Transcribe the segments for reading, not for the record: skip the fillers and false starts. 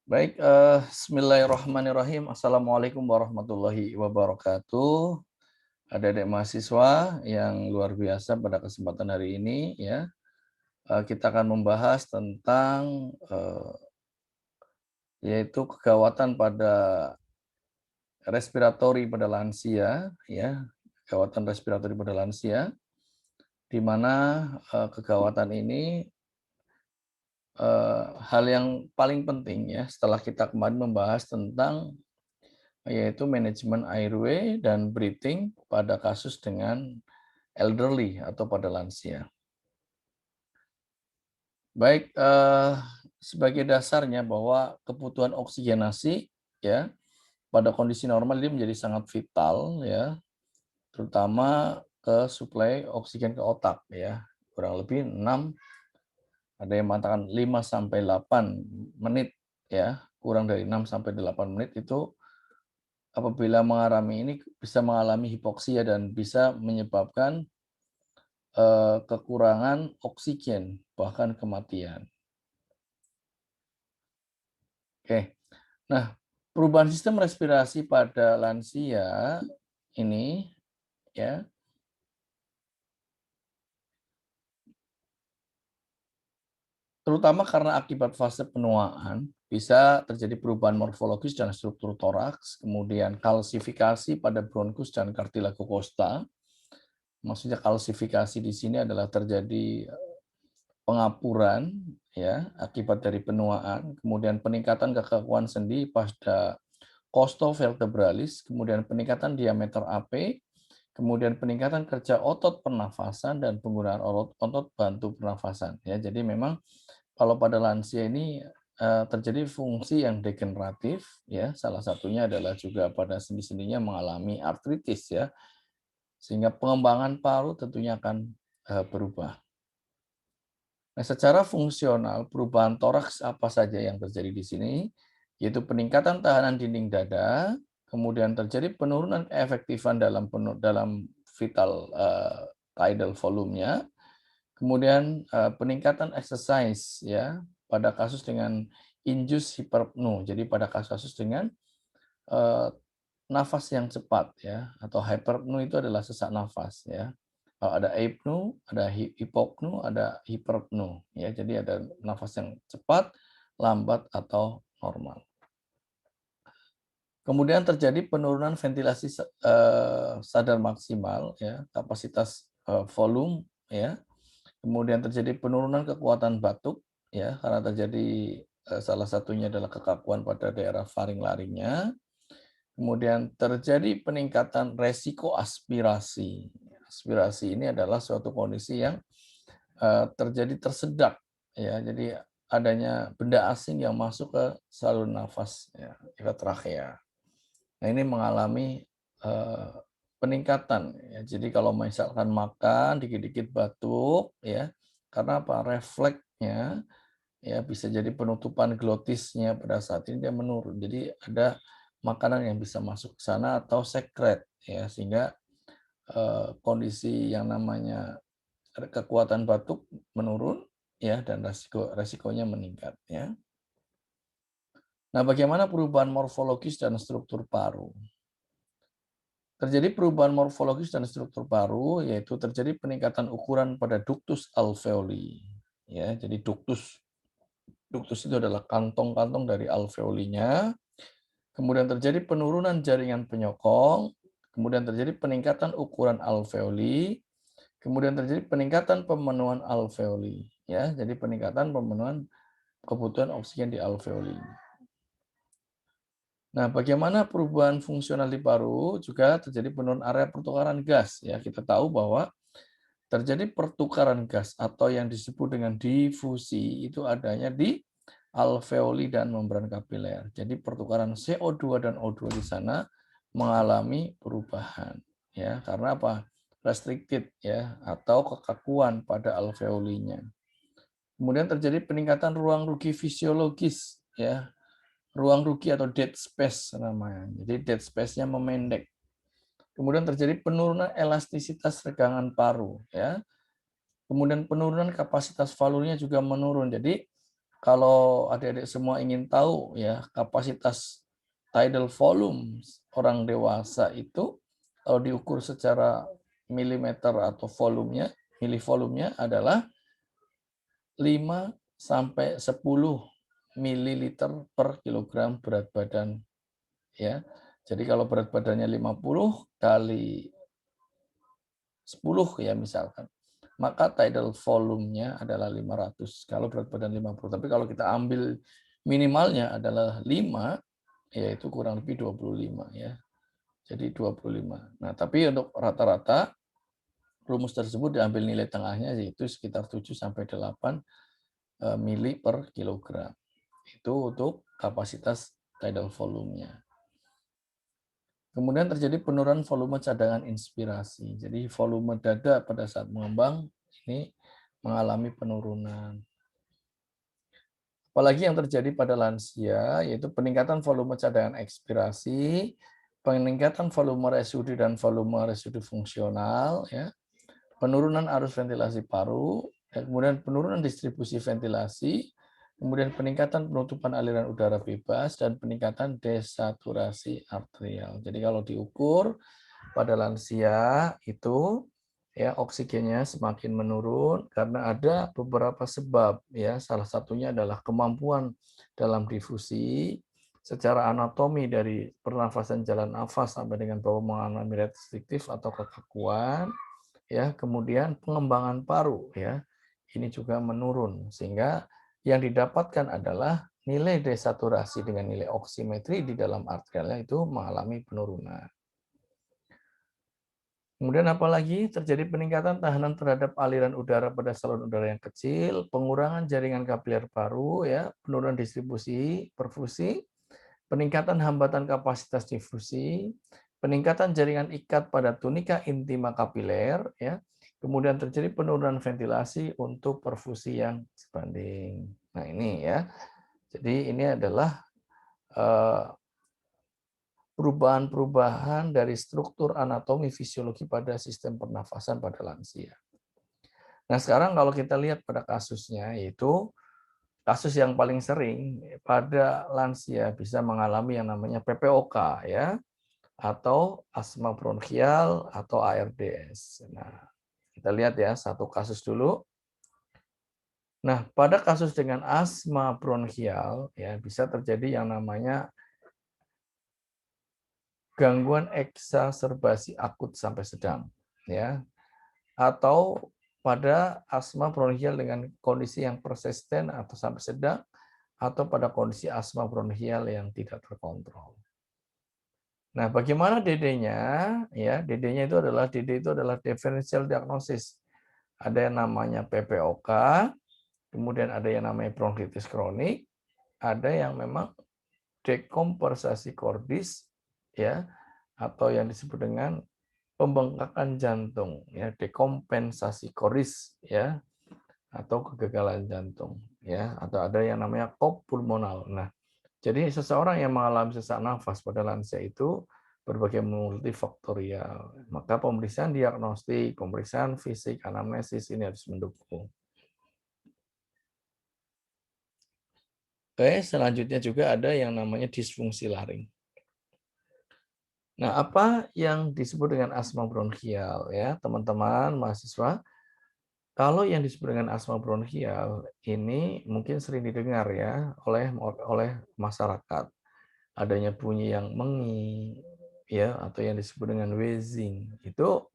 Baik, bismillahirrahmanirrahim. Assalamualaikum warahmatullahi wabarakatuh. Adik-adik mahasiswa yang luar biasa pada kesempatan hari ini ya, kita akan membahas tentang yaitu kegawatan pada respiratori pada lansia ya, kegawatan respiratori pada lansia, di mana kegawatan ini hal yang paling penting ya setelah kita kemarin membahas tentang yaitu manajemen airway dan breathing pada kasus dengan elderly atau pada lansia. Baik, sebagai dasarnya bahwa kebutuhan oksigenasi ya pada kondisi normal ini menjadi sangat vital ya, terutama ke suplai oksigen ke otak ya. Kurang lebih 6, ada yang mengatakan 5 sampai 8 menit ya, kurang dari 6 sampai 8 menit itu apabila mengalami ini bisa mengalami hipoksia dan bisa menyebabkan kekurangan oksigen, bahkan kematian. Oke. Nah, perubahan sistem respirasi pada lansia ini ya, terutama karena akibat fase penuaan, bisa terjadi perubahan morfologis dan struktur toraks, kemudian kalsifikasi pada bronkus dan kartilago costa. Maksudnya kalsifikasi di sini adalah terjadi pengapuran ya akibat dari penuaan, kemudian peningkatan kekakuan sendi pada costovertebralis, kemudian peningkatan diameter AP, kemudian peningkatan kerja otot pernafasan dan penggunaan otot bantu pernafasan ya. Jadi memang kalau pada lansia ini terjadi fungsi yang degeneratif ya, salah satunya adalah juga pada sendi-sendinya mengalami artritis ya, sehingga pengembangan paru tentunya akan berubah. Nah, secara fungsional perubahan toraks apa saja yang terjadi di sini, yaitu peningkatan tahanan dinding dada, kemudian terjadi penurunan keefektifan dalam vital tidal volumenya, kemudian peningkatan exercise ya pada kasus dengan induced hyperpnu, jadi pada kasus dengan nafas yang cepat ya, atau hyperpnu itu adalah sesak nafas ya. Kalau ada apnu, ada hipopnu, ada hiperpnu ya. Jadi ada nafas yang cepat, lambat atau normal. Kemudian terjadi penurunan ventilasi sadar maksimal ya, kapasitas volume ya. Kemudian terjadi penurunan kekuatan batuk ya, karena terjadi salah satunya adalah kekakuan pada daerah faring-laringnya. Kemudian terjadi peningkatan resiko aspirasi. Aspirasi ini adalah suatu kondisi yang terjadi tersedak ya. Jadi adanya benda asing yang masuk ke saluran nafas ya, ke trachea. Nah, ini mengalami peningkatan ya. Jadi kalau misalkan makan dikit-dikit batuk ya, karena apa? Refleksnya ya bisa jadi penutupan glotisnya pada saat ini dia menurun. Jadi ada makanan yang bisa masuk ke sana atau sekret ya, sehingga kondisi yang namanya kekuatan batuk menurun ya, dan resikonya meningkat ya. Nah, bagaimana perubahan morfologis dan struktur paru? Terjadi perubahan morfologis dan struktur paru, yaitu terjadi peningkatan ukuran pada ductus alveoli ya. Jadi ductus itu adalah kantong-kantong dari alveolinya. Kemudian terjadi penurunan jaringan penyokong, kemudian terjadi peningkatan ukuran alveoli, kemudian terjadi peningkatan pemenuhan alveoli ya. Jadi peningkatan pemenuhan kebutuhan oksigen di alveoli. Nah, bagaimana perubahan fungsional di paru? Juga terjadi penurunan area pertukaran gas ya. Kita tahu bahwa terjadi pertukaran gas atau yang disebut dengan difusi itu adanya di alveoli dan membran kapiler. Jadi pertukaran CO2 dan O2 di sana mengalami perubahan ya, karena apa? Restricted ya, atau kekakuan pada alveolinya. Kemudian terjadi peningkatan ruang rugi fisiologis ya. Ruang rugi atau dead space namanya. Jadi dead space-nya memendek. Kemudian terjadi penurunan elastisitas regangan paru ya. Kemudian penurunan kapasitas valvunya juga menurun. Jadi kalau adik-adik semua ingin tahu ya kapasitas tidal volume orang dewasa itu kalau diukur secara milimeter atau volumenya, milivolumenya adalah 5 sampai 10 mililiter per kilogram berat badan ya. Jadi kalau berat badannya 50 kali 10 ya misalkan, maka tidal volumenya adalah 500 kalau berat badan 50. Tapi kalau kita ambil minimalnya adalah 5, yaitu kurang lebih 25 ya. Jadi 25. Nah, tapi untuk rata-rata rumus tersebut diambil nilai tengahnya yaitu sekitar 7 sampai 8 mili per kilogram. Itu untuk kapasitas tidal volumenya. Kemudian terjadi penurunan volume cadangan inspirasi. Jadi volume dada pada saat mengembang ini mengalami penurunan. Apalagi yang terjadi pada lansia, yaitu peningkatan volume cadangan ekspirasi, peningkatan volume residu dan volume residu fungsional, ya, penurunan arus ventilasi paru, kemudian penurunan distribusi ventilasi, kemudian peningkatan penutupan aliran udara bebas, dan peningkatan desaturasi arterial. Jadi kalau diukur pada lansia itu ya oksigennya semakin menurun karena ada beberapa sebab ya, salah satunya adalah kemampuan dalam difusi secara anatomi dari pernafasan jalan nafas sampai dengan bawah mengalami restriktif atau kekakuan ya, kemudian pengembangan paru ya ini juga menurun sehingga yang didapatkan adalah nilai desaturasi dengan nilai oksimetri di dalam arterialnya itu mengalami penurunan. Kemudian apalagi terjadi peningkatan tahanan terhadap aliran udara pada saluran udara yang kecil, pengurangan jaringan kapiler paru, ya, penurunan distribusi perfusi, peningkatan hambatan kapasitas difusi, peningkatan jaringan ikat pada tunika intima kapiler, ya, kemudian terjadi penurunan ventilasi untuk perfusi yang sebanding. Nah ini ya, jadi ini adalah perubahan-perubahan dari struktur anatomi fisiologi pada sistem pernafasan pada lansia. Nah, sekarang kalau kita lihat pada kasusnya, yaitu kasus yang paling sering pada lansia bisa mengalami yang namanya PPOK ya, atau asma bronkial atau ARDS. Nah, kita lihat ya satu kasus dulu. Nah, pada kasus dengan asma bronkial ya bisa terjadi yang namanya gangguan eksaserbasi akut sampai sedang ya, atau pada asma bronkial dengan kondisi yang persisten atau sampai sedang, atau pada kondisi asma bronkial yang tidak terkontrol. Nah, bagaimana DD-nya? Ya, DD-nya itu adalah differential diagnosis. Ada yang namanya PPOK, kemudian ada yang namanya bronkitis kronik, ada yang memang dekompensasi kordis ya, atau yang disebut dengan pembengkakan jantung ya, dekompensasi kordis ya, atau kegagalan jantung ya, atau ada yang namanya kop pulmonal. Nah, jadi seseorang yang mengalami sesak nafas pada lansia itu berbagai multifaktorial. Maka pemeriksaan diagnostik, pemeriksaan fisik, anamnesis ini harus mendukung. Oke, selanjutnya juga ada yang namanya disfungsi laring. Nah, apa yang disebut dengan asma bronkial ya, teman-teman mahasiswa? Kalau yang disebut dengan asma bronkial ini mungkin sering didengar ya oleh masyarakat. Adanya bunyi yang mengi ya, atau yang disebut dengan wheezing. Itu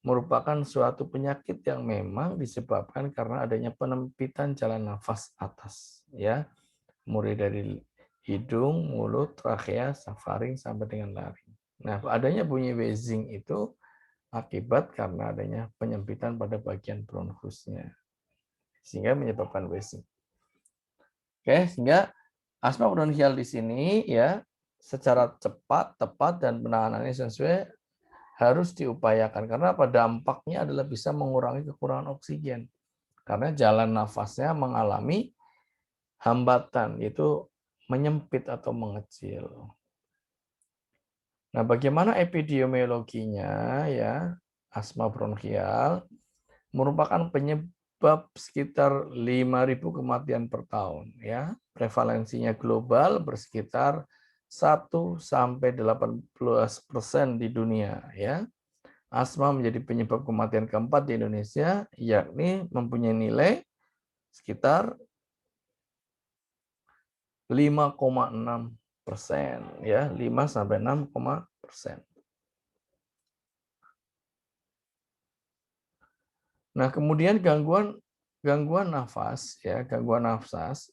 merupakan suatu penyakit yang memang disebabkan karena adanya penempitan jalan nafas atas ya, mulai dari hidung, mulut, trakea, faring sampai dengan laring. Nah, adanya bunyi wheezing itu akibat karena adanya penyempitan pada bagian bronkusnya sehingga menyebabkan wheezing. Oke, sehingga asma bronkial di sini ya secara cepat, tepat dan penanganannya sesuai harus diupayakan karena apa? Dampaknya adalah bisa mengurangi kekurangan oksigen karena jalan nafasnya mengalami hambatan, yaitu menyempit atau mengecil. Nah, bagaimana epidemiologinya ya? Asma bronkial merupakan menyebab sekitar 5.000 kematian per tahun ya. Prevalensinya global bersekitar 1-18% di dunia ya. Asma menjadi penyebab kematian keempat di Indonesia, yakni mempunyai nilai sekitar 5,6% ya, 5-6%. Nah, kemudian gangguan nafas ya, gangguan nafas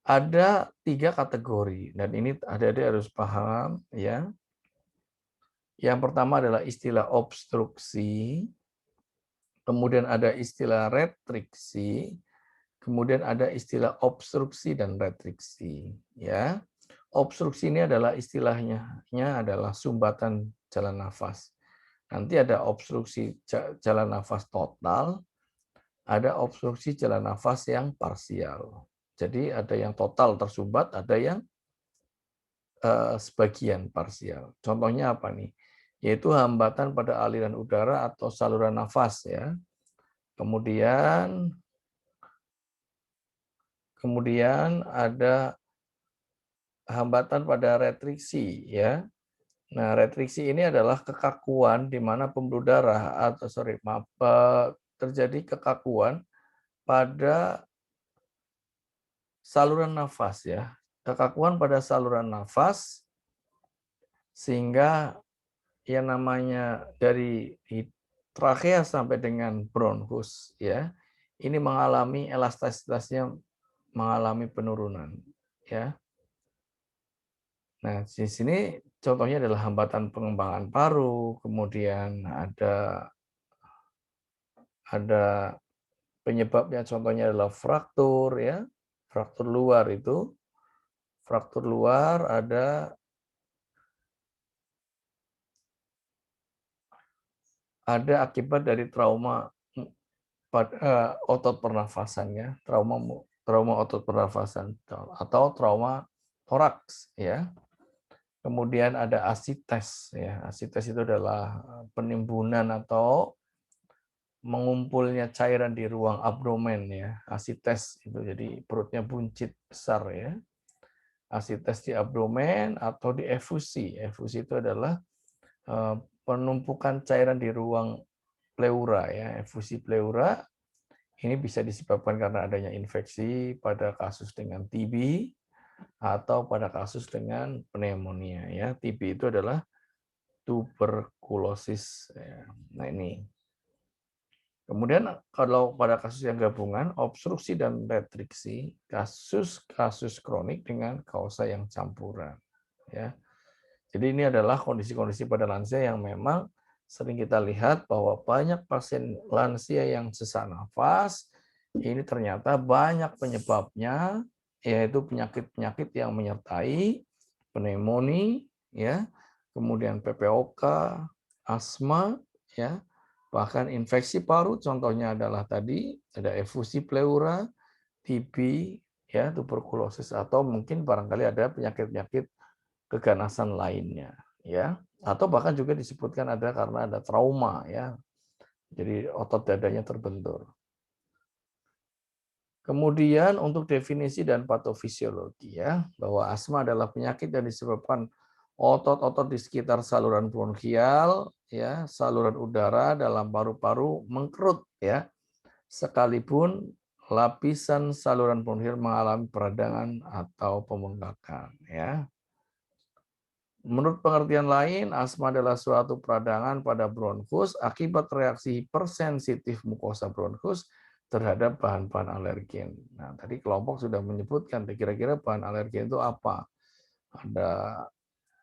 ada 3 kategori dan ini adik-adik harus paham ya. Yang pertama adalah istilah obstruksi, kemudian ada istilah retriksi, kemudian ada istilah obstruksi dan retriksi ya. Obstruksi ini adalah istilahnya adalah sumbatan jalan nafas. Nanti ada obstruksi jalan nafas total, ada obstruksi jalan nafas yang parsial. Jadi ada yang total tersumbat, ada yang sebagian parsial. Contohnya apa nih? Yaitu hambatan pada aliran udara atau saluran nafas ya. Kemudian ada hambatan pada retriksi ya. Nah, retriksi ini adalah kekakuan di mana pembuluh darah terjadi kekakuan pada saluran nafas ya. Kekakuan pada saluran nafas sehingga yang namanya dari trakea sampai dengan bronkus ya. Ini mengalami elastisitasnya mengalami penurunan ya. Nah, di sini contohnya adalah hambatan pengembangan paru, kemudian ada penyebabnya contohnya adalah fraktur ya. Fraktur luar itu. Fraktur luar ada akibat dari trauma otot pernafasan ya, trauma otot pernafasan atau trauma toraks ya. Kemudian ada asites ya. Asites itu adalah penimbunan atau mengumpulnya cairan di ruang abdomen ya. Asites itu jadi perutnya buncit besar ya. Asites di abdomen atau di efusi. Efusi itu adalah penumpukan cairan di ruang pleura ya. Efusi pleura ini bisa disebabkan karena adanya infeksi pada kasus dengan TB atau pada kasus dengan pneumonia ya. TB itu adalah tuberkulosis. Nah ini. Kemudian kalau pada kasus yang gabungan, obstruksi dan retriksi, kasus kronik dengan kausa yang campuran. Ya. Jadi ini adalah kondisi-kondisi pada lansia yang memang sering kita lihat bahwa banyak pasien lansia yang sesak nafas, ini ternyata banyak penyebabnya, yaitu penyakit-penyakit yang menyertai pneumonia, ya, kemudian PPOK, asma, ya, bahkan infeksi paru, contohnya adalah tadi ada efusi pleura, TB, ya, tuberkulosis, atau mungkin barangkali ada penyakit-penyakit keganasan lainnya, ya, atau bahkan juga disebutkan ada karena ada trauma, ya, jadi otot dadanya terbentur. Kemudian untuk definisi dan patofisiologi ya, bahwa asma adalah penyakit yang disebabkan otot-otot di sekitar saluran bronkial ya, saluran udara dalam paru-paru mengkerut ya. Sekalipun lapisan saluran bronkial mengalami peradangan atau pembengkakan ya. Menurut pengertian lain, asma adalah suatu peradangan pada bronkus akibat reaksi hipersensitif mukosa bronkus terhadap bahan-bahan alergen. Nah, tadi kelompok sudah menyebutkan kira-kira bahan alergen itu apa? Ada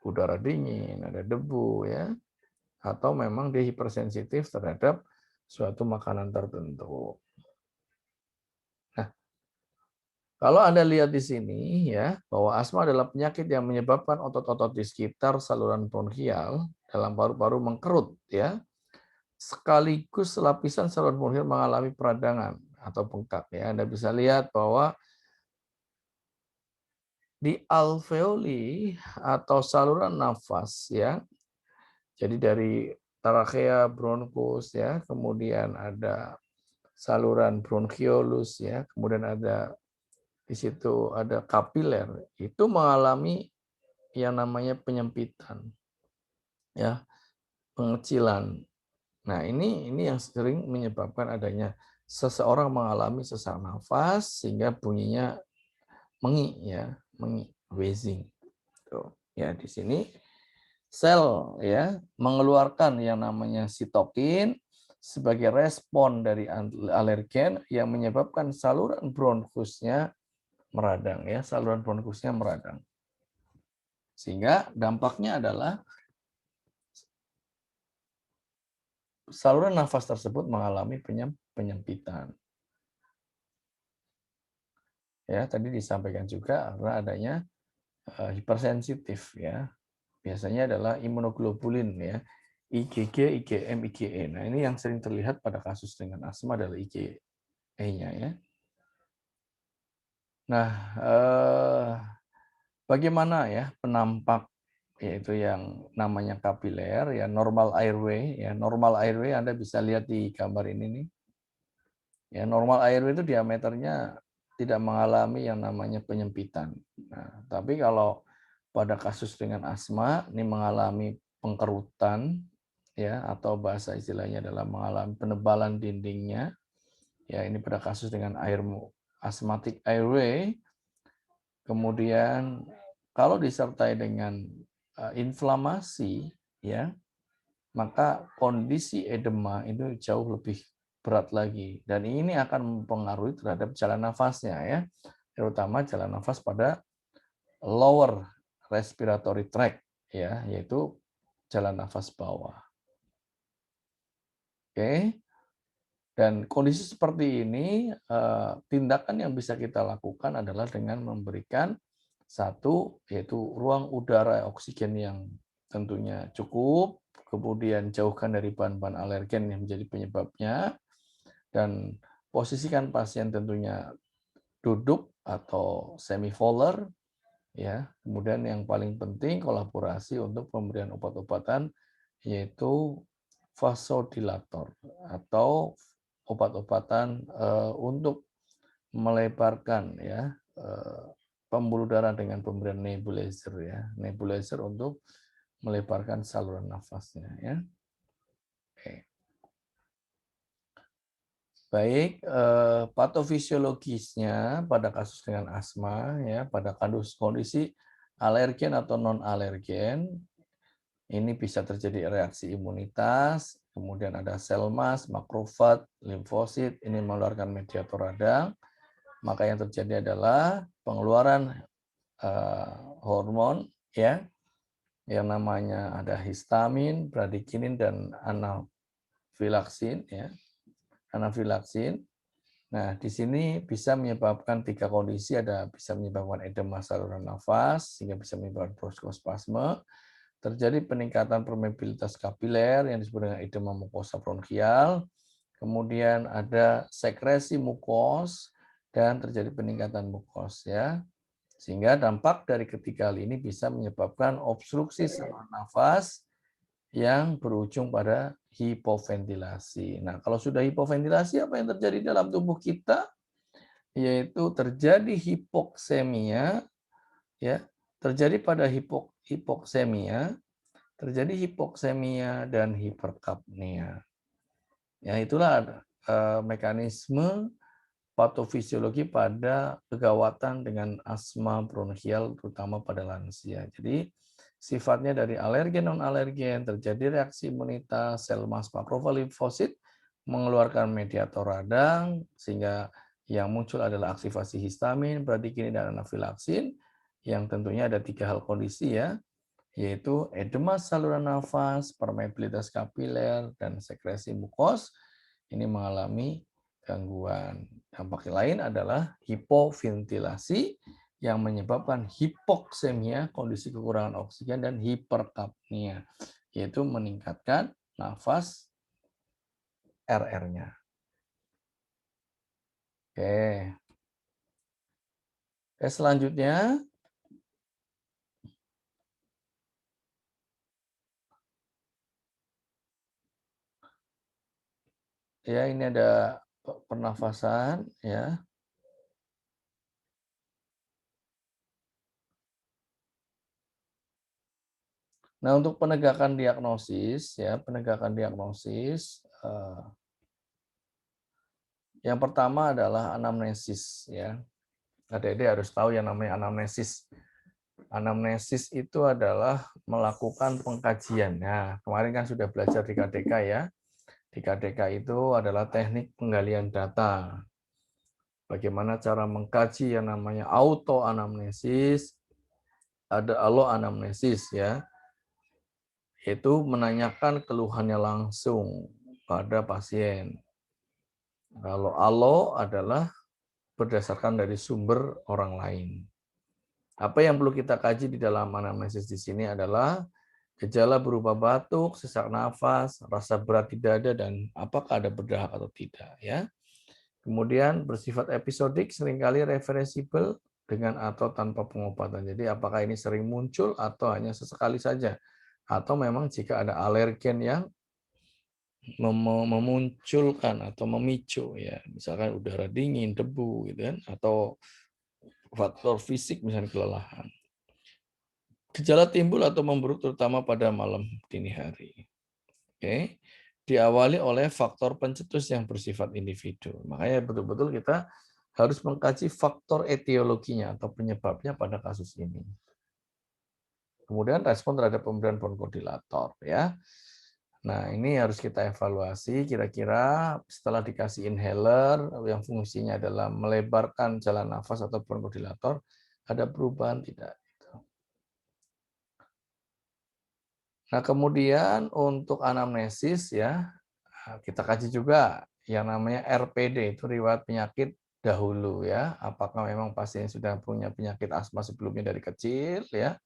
udara dingin, ada debu ya, atau memang dia hipersensitif terhadap suatu makanan tertentu. Nah, kalau Anda lihat di sini ya, bahwa asma adalah penyakit yang menyebabkan otot-otot di sekitar saluran bronkial dalam paru-paru mengkerut ya. Sekaligus lapisan saluran bronkial mengalami peradangan atau bengkak ya. Anda bisa lihat bahwa di alveoli atau saluran nafas ya. Jadi dari trakea, bronkus ya, kemudian ada saluran bronchiolus ya, kemudian ada di situ ada kapiler, itu mengalami yang namanya penyempitan ya, pengecilan. Nah, ini yang sering menyebabkan adanya seseorang mengalami sesak nafas sehingga bunyinya mengi ya, mengi, wheezing. Tuh. Ya, di sini sel ya mengeluarkan yang namanya sitokin sebagai respon dari alergen yang menyebabkan saluran bronkusnya meradang ya, saluran bronkusnya meradang. Sehingga dampaknya adalah saluran nafas tersebut mengalami penyempitan. Ya, tadi disampaikan juga karena adanya hipersensitif ya. Biasanya adalah imunoglobulin ya. IgG, IgM, IgE. Nah, ini yang sering terlihat pada kasus dengan asma adalah IgE-nya ya. Nah, bagaimana ya penampak yaitu yang namanya kapiler ya, normal airway ya. Normal airway Anda bisa lihat di gambar ini nih. Ya, normal airway itu diameternya tidak mengalami yang namanya penyempitan. Nah, tapi kalau pada kasus dengan asma ini mengalami pengkerutan ya, atau bahasa istilahnya adalah mengalami penebalan dindingnya. Ya, ini pada kasus dengan asthmatic airway. Kemudian kalau disertai dengan inflamasi ya, maka kondisi edema itu jauh lebih berat lagi dan ini akan mempengaruhi terhadap jalan nafasnya ya, terutama jalan nafas pada lower respiratory tract ya, yaitu jalan nafas bawah. Oke. Dan kondisi seperti ini tindakan yang bisa kita lakukan adalah dengan memberikan satu yaitu ruang udara oksigen yang tentunya cukup, kemudian jauhkan dari bahan-bahan alergen yang menjadi penyebabnya, dan posisikan pasien tentunya duduk atau semi-volar, ya. Kemudian yang paling penting kolaborasi untuk pemberian obat-obatan yaitu vasodilator atau obat-obatan untuk melebarkan ya pembuluh darah dengan pemberian nebulizer ya, nebulizer untuk melebarkan saluran nafasnya ya. Oke. Baik, patofisiologisnya pada kasus dengan asma ya, pada kondisi alergen atau non alergen ini bisa terjadi reaksi imunitas, kemudian ada sel mas, makrofag, limfosit ini mengeluarkan mediator radang, maka yang terjadi adalah pengeluaran hormon ya, yang namanya ada histamin, bradikinin dan anafilaksin ya. Anafilaksin. Nah, di sini bisa menyebabkan tiga kondisi, ada bisa menyebabkan edema saluran nafas sehingga bisa menyebabkan bronkospasme, terjadi peningkatan permeabilitas kapiler yang disebut dengan edema mukosa bronkial, kemudian ada sekresi mukos dan terjadi peningkatan mukos ya. Sehingga dampak dari ketiga hal ini bisa menyebabkan obstruksi saluran nafas yang berujung pada hipoventilasi. Nah, kalau sudah hipoventilasi, apa yang terjadi dalam tubuh kita? Yaitu terjadi hipoksemia, ya, terjadi pada hipoksemia, terjadi hipoksemia dan hiperkapnia. Ya, itulah mekanisme patofisiologi pada kegawatan dengan asma bronkial terutama pada lansia. Jadi sifatnya dari alergen non alergen, terjadi reaksi imunitas, sel mas makrofag limfosit mengeluarkan mediator radang sehingga yang muncul adalah aktivasi histamin, bradikinin dan anafilaksin yang tentunya ada tiga hal kondisi ya, yaitu edema saluran nafas, permeabilitas kapiler dan sekresi mukos ini mengalami gangguan. Dampak lain adalah hipoventilasi yang menyebabkan hipoksemia, kondisi kekurangan oksigen, dan hiperkapnia, yaitu meningkatkan nafas RR-nya. Oke. Selanjutnya, ya ini ada pernafasan ya. Nah, untuk penegakan diagnosis ya, penegakan diagnosis yang pertama adalah anamnesis ya. Adik-adik harus tahu yang namanya anamnesis. Anamnesis itu adalah melakukan pengkajian. Nah, kemarin kan sudah belajar di KDK ya. Di KDK itu adalah teknik penggalian data. Bagaimana cara mengkaji yang namanya auto anamnesis, ada alo anamnesis ya. Yaitu menanyakan keluhannya langsung pada pasien. Kalau alo adalah berdasarkan dari sumber orang lain. Apa yang perlu kita kaji di dalam anamnesis di sini adalah gejala berupa batuk, sesak nafas, rasa berat di dada, dan apakah ada berdahak atau tidak. Ya. Kemudian bersifat episodik, seringkali reversible dengan atau tanpa pengobatan. Jadi apakah ini sering muncul atau hanya sesekali saja. Atau memang jika ada alergen yang memunculkan atau memicu, ya misalkan udara dingin, debu, gitu kan, atau faktor fisik misalnya kelelahan. Gejala timbul atau memburuk terutama pada malam dini hari. Oke. Diawali oleh faktor pencetus yang bersifat individu. Makanya betul-betul kita harus mengkaji faktor etiologinya atau penyebabnya pada kasus ini. Kemudian respon terhadap pemberian bronchodilator ya. Nah, ini harus kita evaluasi kira-kira setelah dikasih inhaler yang fungsinya adalah melebarkan jalan nafas atau bronchodilator, ada perubahan tidak? Nah, kemudian untuk anamnesis ya, kita kaji juga yang namanya RPD, itu riwayat penyakit dahulu ya. Apakah memang pasien sudah punya penyakit asma sebelumnya dari kecil ya,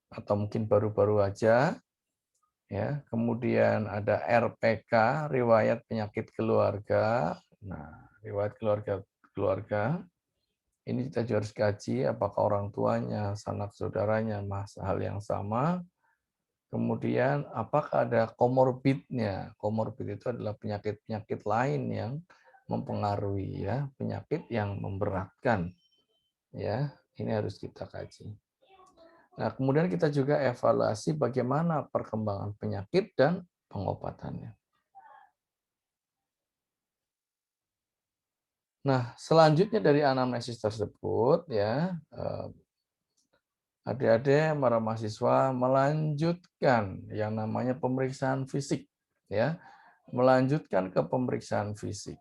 atau mungkin baru-baru aja ya. Kemudian ada RPK, riwayat penyakit keluarga. Nah, riwayat keluarga ini kita juga harus kaji apakah orang tuanya, sanak saudaranya hal yang sama. Kemudian apakah ada komorbidnya? Komorbid itu adalah penyakit-penyakit lain yang mempengaruhi ya, penyakit yang memberatkan. Ya, ini harus kita kaji. Nah, kemudian kita juga evaluasi bagaimana perkembangan penyakit dan pengobatannya. Nah, selanjutnya dari anamnesis tersebut ya, adik-adik para mahasiswa melanjutkan yang namanya pemeriksaan fisik ya. Melanjutkan ke pemeriksaan fisik.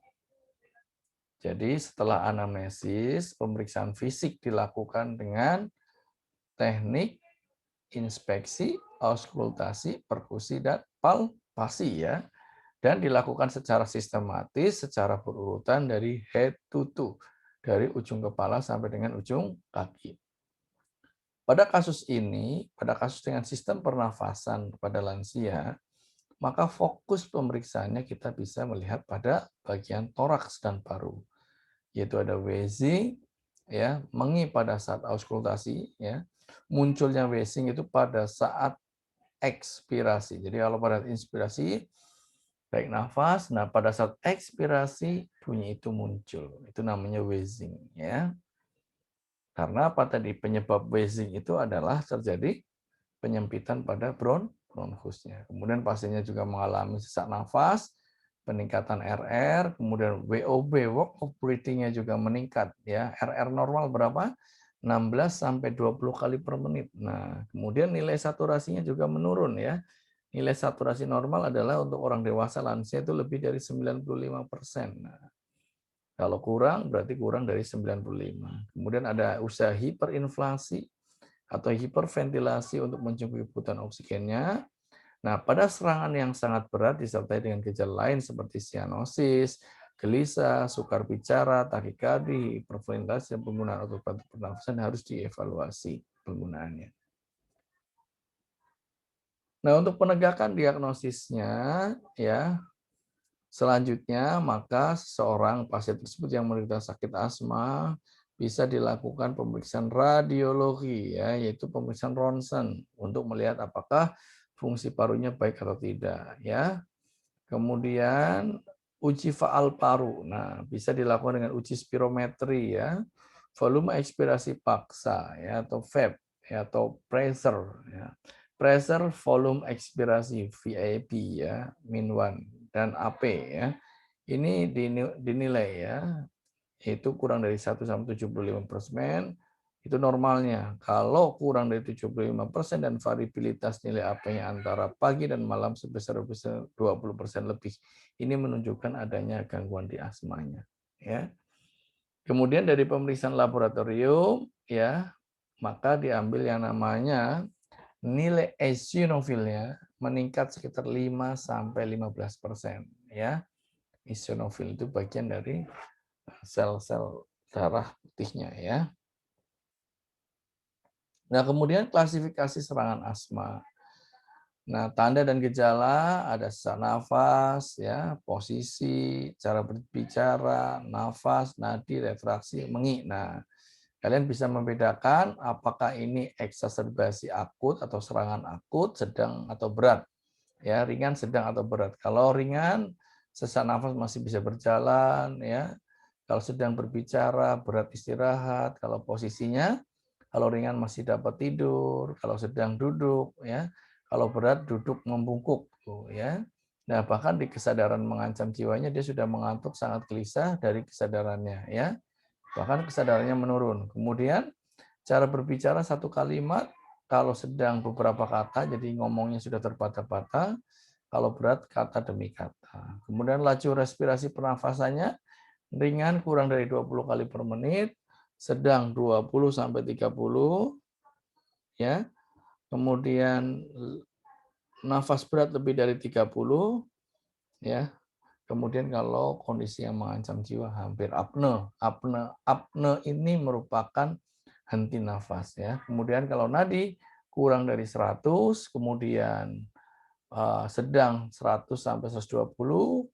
Jadi setelah anamnesis, pemeriksaan fisik dilakukan dengan teknik inspeksi, auskultasi, perkusi, dan palpasi ya. Dan dilakukan secara sistematis, secara berurutan dari head to toe, dari ujung kepala sampai dengan ujung kaki. Pada kasus ini, pada kasus dengan sistem pernafasan pada lansia, maka fokus pemeriksaannya kita bisa melihat pada bagian toraks dan paru, yaitu ada wheezing, ya, mengi pada saat auskultasi, ya, munculnya wheezing itu pada saat ekspirasi. Jadi kalau pada inspirasi tarik nafas, nah pada saat ekspirasi bunyi itu muncul, itu namanya wheezing, ya. Karena apa tadi penyebab wheezing itu adalah terjadi penyempitan pada bronchusnya. Kemudian pasiennya juga mengalami sesak nafas, peningkatan RR, kemudian WOB, work of breathing-nya juga meningkat ya. RR normal berapa? 16 sampai 20 kali per menit. Nah, kemudian nilai saturasinya juga menurun ya. Nilai saturasi normal adalah untuk orang dewasa lansia itu lebih dari 95%. Nah, kalau kurang berarti kurang dari 95. Kemudian ada usaha hiperinflasi atau hiperventilasi untuk mencukupi kebutuhan oksigennya. Nah, pada serangan yang sangat berat disertai dengan gejala lain seperti sianosis, gelisah, sukar bicara, takikardi, hiperventilasi, dan penggunaan obat bantu pernafasan harus dievaluasi penggunaannya. Nah, untuk penegakan diagnosisnya, ya, selanjutnya maka seorang pasien tersebut yang menderita sakit asma bisa dilakukan pemeriksaan radiologi, ya, yaitu pemeriksaan ronsen untuk melihat apakah fungsi parunya baik atau tidak, ya. Kemudian Uji faal paru. Nah, bisa dilakukan dengan uji spirometri ya, volume ekspirasi paksa ya atau VEP ya atau pressure ya. Pressure volume ekspirasi VAP ya, min 1 dan AP ya. Ini dinilai ya, itu kurang dari 1 sampai 75%, itu normalnya. Kalau kurang dari 75% dan variabilitas nilai AP-nya antara pagi dan malam sebesar 20% lebih, ini menunjukkan adanya gangguan di asmanya. Ya. Kemudian dari pemeriksaan laboratorium, ya, maka diambil yang namanya nilai eosinofilnya meningkat sekitar 5 sampai 15%. Ya, eosinofil itu bagian dari sel-sel darah putihnya ya. Nah, kemudian klasifikasi serangan asma. Nah, tanda dan gejala ada sesak nafas, ya, posisi, cara berbicara, nafas, nadi, retraksi, mengi. Nah, kalian bisa membedakan apakah ini eksaserbasi akut atau serangan akut, sedang atau berat. Ya, ringan, sedang atau berat. Kalau ringan, sesak nafas masih bisa berjalan, ya. Kalau sedang berbicara, berat istirahat. Kalau posisinya, kalau ringan masih dapat tidur. Kalau sedang duduk, ya. Kalau berat duduk membungkuk, ya. Nah, bahkan di kesadaran mengancam jiwanya dia sudah mengantuk sangat gelisah dari kesadarannya, ya. Bahkan kesadarannya menurun. Kemudian cara berbicara satu kalimat, kalau sedang beberapa kata, jadi ngomongnya sudah terpatah-patah. Kalau berat kata demi kata. Kemudian laju respirasi pernafasannya ringan kurang dari 20 kali per menit, sedang 20 sampai 30, ya. Kemudian nafas berat lebih dari 30, ya. Kemudian kalau kondisi yang mengancam jiwa hampir apne. Apne ini merupakan henti nafas ya. Kemudian kalau nadi kurang dari 100, kemudian sedang 100 sampai 120,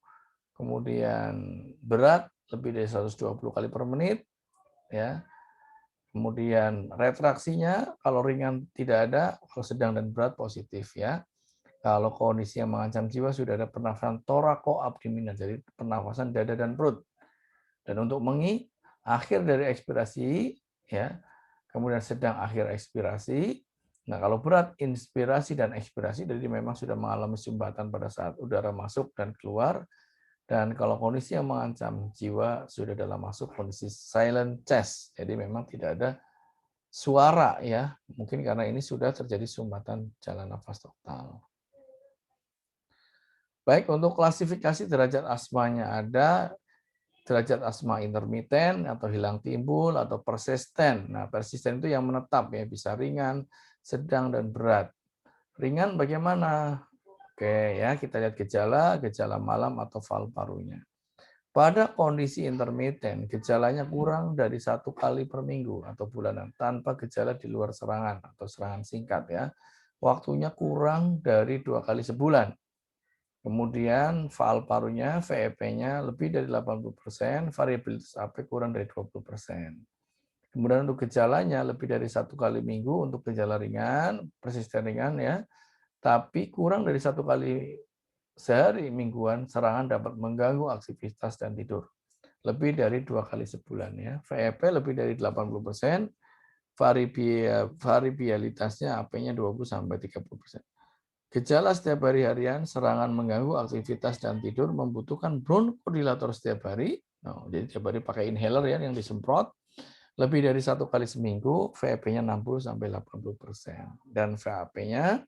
kemudian berat lebih dari 120 kali per menit ya. Kemudian retraksinya kalau ringan tidak ada, kalau sedang dan berat positif ya. Kalau kondisi yang mengancam jiwa sudah ada pernafasan torakoabdominal, jadi pernafasan dada dan perut. Dan untuk mengi, akhir dari ekspirasi, ya, kemudian sedang akhir ekspirasi. Nah, kalau berat, inspirasi dan ekspirasi, jadi memang sudah mengalami sumbatan pada saat udara masuk dan keluar. Dan kalau kondisi yang mengancam jiwa sudah dalam masuk kondisi silent chest, jadi memang tidak ada suara ya, mungkin karena ini sudah terjadi sumbatan jalan nafas total. Baik, untuk klasifikasi derajat asmanya ada derajat asma intermiten atau hilang timbul atau persisten. Nah, persisten itu yang menetap ya, bisa ringan, sedang dan berat. Ringan bagaimana? Oke, ya, kita lihat gejala malam atau fal parunya. Pada kondisi intermiten, gejalanya kurang dari 1 kali per minggu atau bulanan tanpa gejala di luar serangan atau serangan singkat ya. Waktunya kurang dari 2 kali sebulan. Kemudian faal parunya, VEP-nya lebih dari 80%, variabilitas AP kurang dari 20%. Kemudian untuk gejalanya lebih dari 1 kali minggu untuk gejala ringan, persisten ringan ya, tapi kurang dari 1 kali sehari mingguan, serangan dapat mengganggu aktivitas dan tidur. Lebih dari 2 kali sebulan ya. VEP lebih dari 80%, variabilitasnya AP-nya 20 sampai 30%. Gejala setiap hari harian, serangan mengganggu aktivitas dan tidur membutuhkan bronkodilator setiap hari. Nah, jadi setiap hari pakai inhaler ya yang disemprot. Lebih dari 1 kali seminggu, VAP-nya 60 sampai 80%. Dan VAP-nya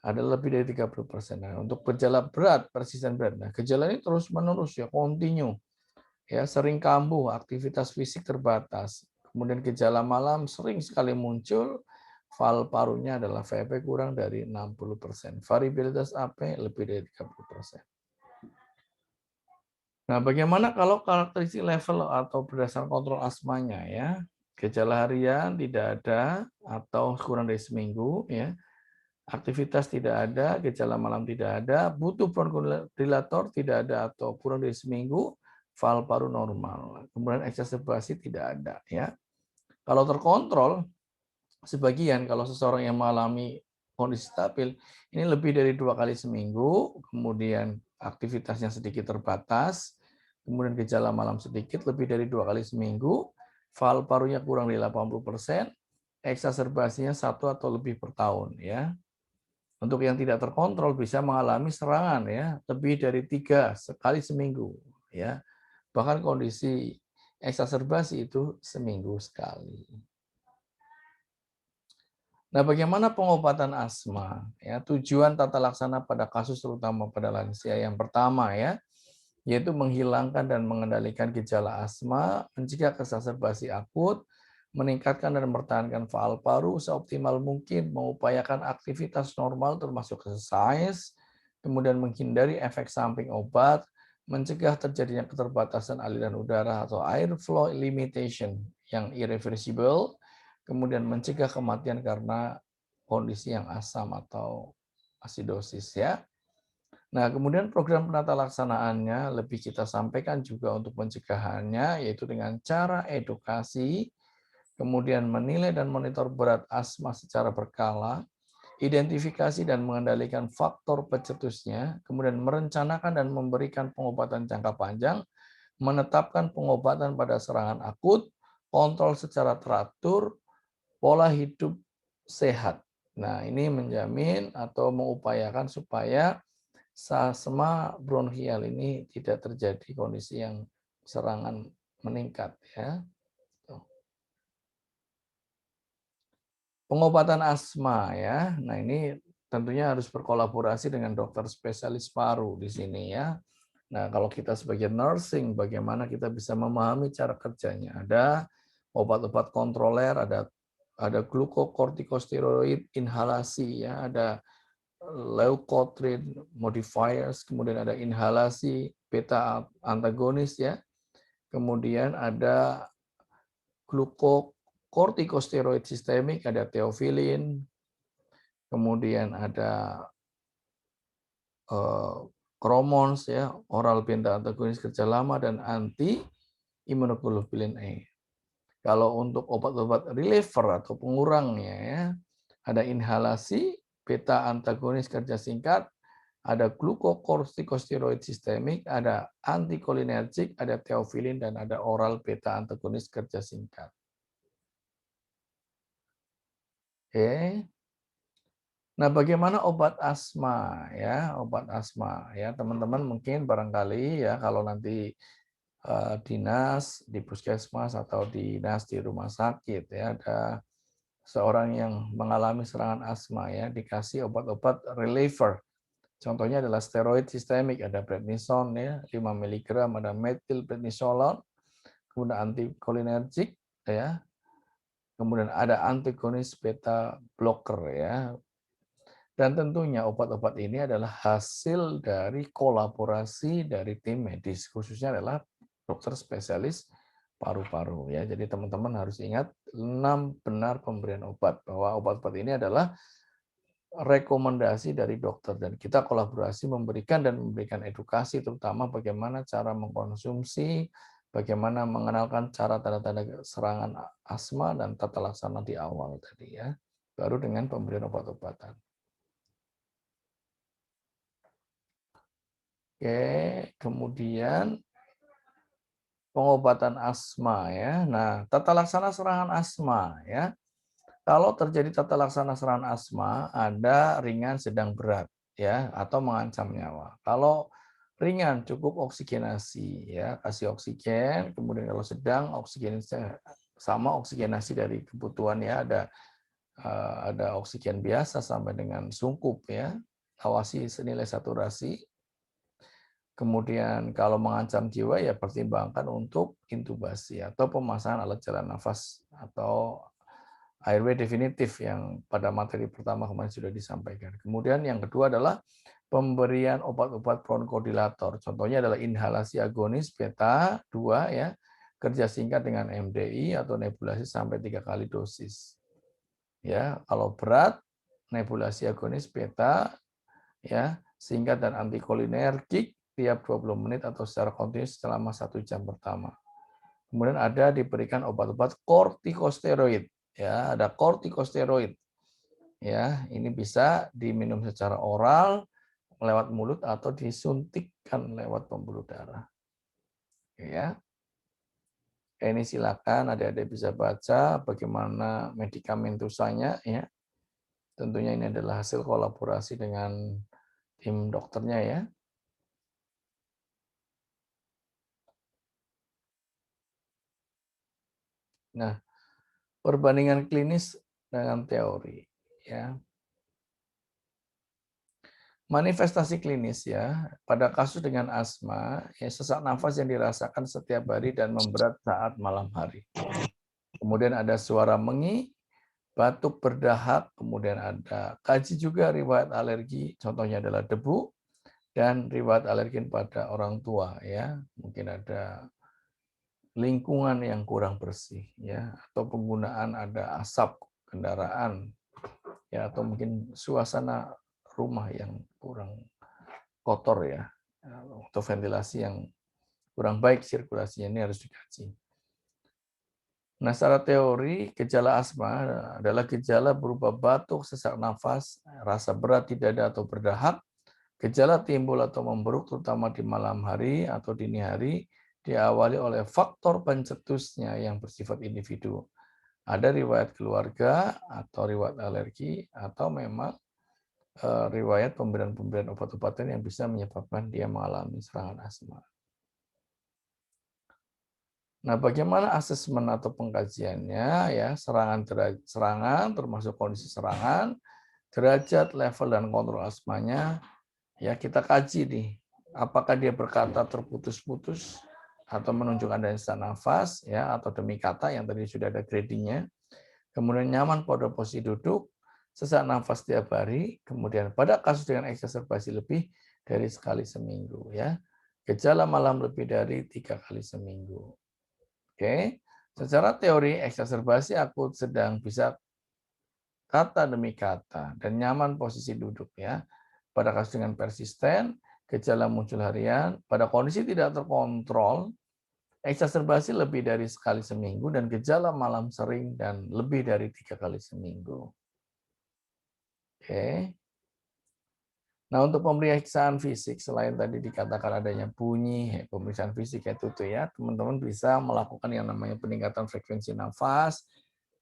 ada lebih dari 30%. Nah, untuk gejala berat, persisten berat. Nah, gejala ini terus menerus ya, kontinu. Ya, sering kambuh, aktivitas fisik terbatas. Kemudian gejala malam sering sekali muncul, fal parunya adalah VP kurang dari 60%. Variabilitas AP lebih dari 30%. Nah, bagaimana kalau karakteristik level atau berdasarkan kontrol asmanya ya? Gejala harian tidak ada atau kurang dari seminggu ya. Aktivitas tidak ada, gejala malam tidak ada, butuh bronkodilator tidak ada atau kurang dari seminggu, fal paru normal. Kemudian eksaserbasi tidak ada ya. Kalau terkontrol sebagian, kalau seseorang yang mengalami kondisi stabil ini lebih dari 2 kali seminggu, kemudian aktivitasnya sedikit terbatas, kemudian gejala malam sedikit, lebih dari 2 kali seminggu, valve parunya kurang dari 80%, eksaserbasinya 1 atau lebih per tahun ya. Untuk yang tidak terkontrol bisa mengalami serangan ya, lebih dari 3 kali seminggu ya. Bahkan kondisi eksaserbasi itu seminggu sekali. Nah, bagaimana pengobatan asma? Ya, tujuan tata laksana pada kasus terutama pada lansia yang pertama ya, yaitu menghilangkan dan mengendalikan gejala asma, mencegah eksaserbasi akut, meningkatkan dan mempertahankan valve paru seoptimal mungkin, mengupayakan aktivitas normal termasuk exercise, kemudian menghindari efek samping obat, mencegah terjadinya keterbatasan aliran udara atau airflow limitation yang irreversible, kemudian mencegah kematian karena kondisi yang asam atau asidosis ya. Nah, kemudian program penata laksanaannya lebih kita sampaikan juga untuk pencegahannya, yaitu dengan cara edukasi, kemudian menilai dan monitor berat asma secara berkala, identifikasi dan mengendalikan faktor pencetusnya, kemudian merencanakan dan memberikan pengobatan jangka panjang, menetapkan pengobatan pada serangan akut, kontrol secara teratur, pola hidup sehat. Nah, ini menjamin atau mengupayakan supaya asma bronkial ini tidak terjadi kondisi yang serangan meningkat ya. Pengobatan asma ya. Nah, ini tentunya harus berkolaborasi dengan dokter spesialis paru di sini ya. Nah, kalau kita sebagai nursing, bagaimana kita bisa memahami cara kerjanya? Ada obat-obat kontroler, ada glukokortikosteroid inhalasi ya, ada leukotriene modifiers, kemudian ada inhalasi beta antagonis ya. Kemudian ada glukokortikosteroid sistemik, ada theophylline, kemudian ada Cromons ya, oral beta antagonis kerja lama dan anti imunoglobulin E. Kalau untuk obat-obat reliever atau pengurangnya ya, ada inhalasi beta antagonis kerja singkat, ada glukokortikosteroid sistemik, ada antikolinergik, ada theophylline dan ada oral beta antagonis kerja singkat. Oke. Nah, bagaimana obat asma ya? Obat asma ya, teman-teman mungkin barangkali ya kalau nanti dinas di puskesmas atau dinas di rumah sakit ya ada seorang yang mengalami serangan asma ya dikasih obat-obat reliever. Contohnya adalah steroid sistemik, ada prednison ya 5 mg, ada methylprednisolone, kemudian antikolinergik ya. Kemudian ada antagonis beta blocker ya. Dan tentunya obat-obat ini adalah hasil dari kolaborasi dari tim medis, khususnya adalah dokter spesialis paru-paru ya. Jadi teman-teman harus ingat 6 benar pemberian obat, bahwa obat-obat ini adalah rekomendasi dari dokter dan kita kolaborasi memberikan edukasi terutama bagaimana cara mengkonsumsi, bagaimana mengenalkan cara tanda-tanda serangan asma dan tata laksana di awal tadi ya. Baru dengan pemberian obat-obatan. Oke, kemudian pengobatan asma ya. Nah, tata laksana serangan asma ya. Kalau terjadi tata laksana serangan asma, ada ringan, sedang, berat ya atau mengancam nyawa. Kalau ringan cukup oksigenasi ya, kasih oksigen, kemudian kalau sedang oksigenasinya sama oksigenasi dari kebutuhan ya, ada oksigen biasa sampai dengan sungkup ya. Awasi senilai saturasi. Kemudian kalau mengancam jiwa ya pertimbangkan untuk intubasi atau pemasangan alat jalan nafas atau airway definitif yang pada materi pertama kemarin sudah disampaikan. Kemudian yang kedua adalah pemberian obat-obat bronkodilator. Contohnya adalah inhalasi agonis beta 2 ya, kerja singkat dengan MDI atau nebulasi sampai 3 kali dosis. Ya, kalau berat nebulasi agonis beta ya, singkat dan antikolinergik tiap 20 menit atau secara kontinu selama 1 jam pertama. Kemudian ada diberikan obat-obat kortikosteroid, ya, ada kortikosteroid. Ya, ini bisa diminum secara oral lewat mulut atau disuntikkan lewat pembuluh darah. Ya. Ini silakan adik-adik bisa baca bagaimana medikamentosanya ya. Tentunya ini adalah hasil kolaborasi dengan tim dokternya ya. Nah, perbandingan klinis dengan teori ya. Manifestasi klinis ya, pada kasus dengan asma, ya sesak nafas yang dirasakan setiap hari dan memberat saat malam hari. Kemudian ada suara mengi, batuk berdahak, kemudian ada kaji juga riwayat alergi, contohnya adalah debu, dan riwayat alergen pada orang tua ya. Mungkin ada lingkungan yang kurang bersih ya, atau penggunaan ada asap kendaraan ya, atau mungkin suasana rumah yang kurang kotor ya, atau ventilasi yang kurang baik sirkulasinya, ini harus dikaji. Nah, secara teori, gejala asma adalah gejala berupa batuk, sesak nafas, rasa berat di dada atau berdahak, gejala timbul atau memburuk terutama di malam hari atau dini hari, diawali oleh faktor pencetusnya yang bersifat individu. Ada riwayat keluarga atau riwayat alergi, atau memang riwayat pemberian obat-obatan yang bisa menyebabkan dia mengalami serangan asma. Nah, bagaimana asesmen atau pengkajiannya ya, serangan termasuk kondisi serangan, derajat, level dan kontrol asmanya ya kita kaji nih. Apakah dia berkata terputus-putus atau menunjukkan adanya sesak nafas ya, atau demi kata yang tadi sudah ada gradingnya. Kemudian nyaman pada posisi duduk, sesak nafas tiap hari, kemudian pada kasus dengan eksaserbasi lebih dari sekali seminggu ya. Gejala malam lebih dari 3 kali seminggu. Oke, secara teori eksaserbasi akut sedang bisa kata demi kata dan nyaman posisi duduk ya. Pada kasus dengan persisten, gejala muncul harian, pada kondisi tidak terkontrol, eksaserbasi lebih dari sekali seminggu dan gejala malam sering dan lebih dari 3 kali seminggu. Oke. Nah, untuk pemeriksaan fisik, selain tadi dikatakan adanya bunyi, pemeriksaan fisik itu tuh ya, teman-teman bisa melakukan yang namanya peningkatan frekuensi nafas,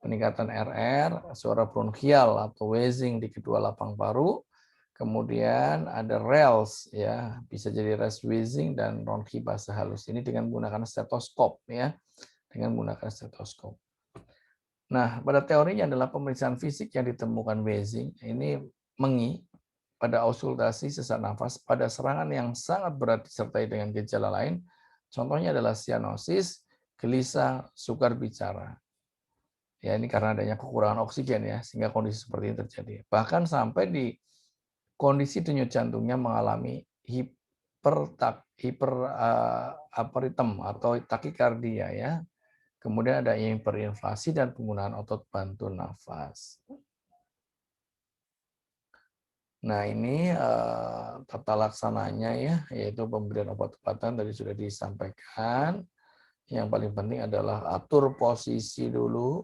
peningkatan RR, suara bronkial atau wheezing di kedua lapang paru, kemudian ada RELS ya, bisa jadi rest wheezing dan ronki basah halus. Ini dengan menggunakan stetoskop ya, dengan menggunakan stetoskop. Nah, pada teorinya adalah pemeriksaan fisik yang ditemukan wheezing ini mengi pada auskultasi sesak nafas pada serangan yang sangat berat disertai dengan gejala lain, contohnya adalah sianosis, gelisah, sukar bicara. Ya, ini karena adanya kekurangan oksigen ya, sehingga kondisi seperti ini terjadi. Bahkan sampai di kondisi denyut jantungnya mengalami hiperaperitem atau takikardia ya. Kemudian ada hiperinflasi dan penggunaan otot bantu nafas. Nah, ini tata laksananya ya, yaitu pemberian obat-obatan tadi sudah disampaikan. Yang paling penting adalah atur posisi dulu,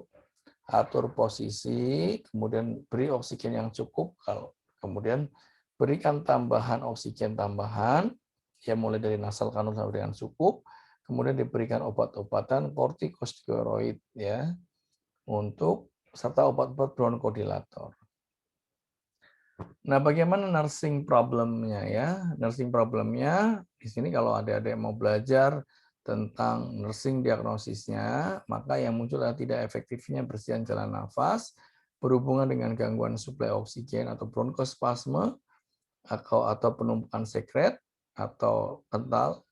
atur posisi, kemudian beri oksigen yang cukup, kemudian berikan tambahan oksigen tambahan, ya mulai dari nasal kanul sampai dengan sukup, kemudian diberikan obat-obatan kortikosteroid ya, untuk serta obat-obat bronkodilator. Nah, bagaimana nursing problemnya ya? Nursing problemnya di sini kalau ada yang mau belajar tentang nursing diagnosisnya, maka yang muncul adalah tidak efektifnya bersihan jalan nafas berhubungan dengan gangguan suplai oksigen atau bronkospasme atau penumpukan sekret atau kental.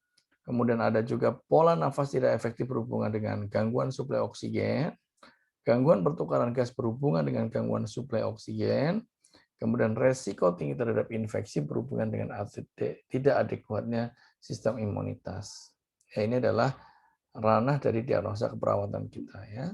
Kemudian ada juga pola nafas tidak efektif berhubungan dengan gangguan suplai oksigen, gangguan pertukaran gas berhubungan dengan gangguan suplai oksigen, kemudian resiko tinggi terhadap infeksi berhubungan dengan tidak adekuatnya sistem imunitas. Ya, ini adalah ranah dari diagnosa keperawatan kita ya.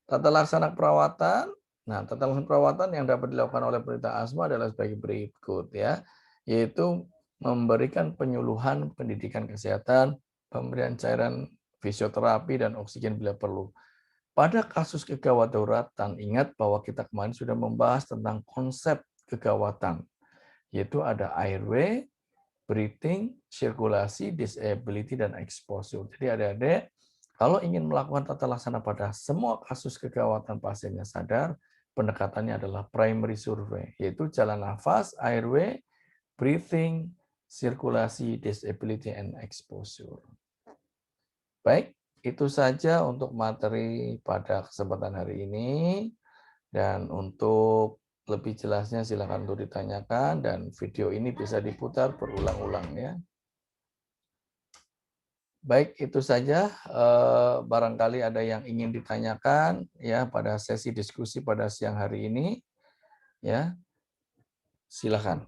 Tata laksana perawatan. Nah, tata laksana perawatan yang dapat dilakukan oleh penderita asma adalah sebagai berikut ya, yaitu memberikan penyuluhan pendidikan kesehatan, pemberian cairan fisioterapi dan oksigen bila perlu. Pada kasus kegawat dauratan, ingat bahwa kita kemarin sudah membahas tentang konsep kegawatan, yaitu ada airway, breathing, sirkulasi, disability, dan exposure. Jadi adik-adik, kalau ingin melakukan tata laksana pada semua kasus kegawatan pasiennya sadar, pendekatannya adalah primary survey, yaitu jalan nafas, airway, breathing, sirkulasi, disability, and exposure. Baik, itu saja untuk materi pada kesempatan hari ini. Dan untuk lebih jelasnya silakan untuk ditanyakan, dan video ini bisa diputar berulang-ulang ya. Baik, itu saja. Barangkali ada yang ingin ditanyakan ya pada sesi diskusi pada siang hari ini. Ya, silakan.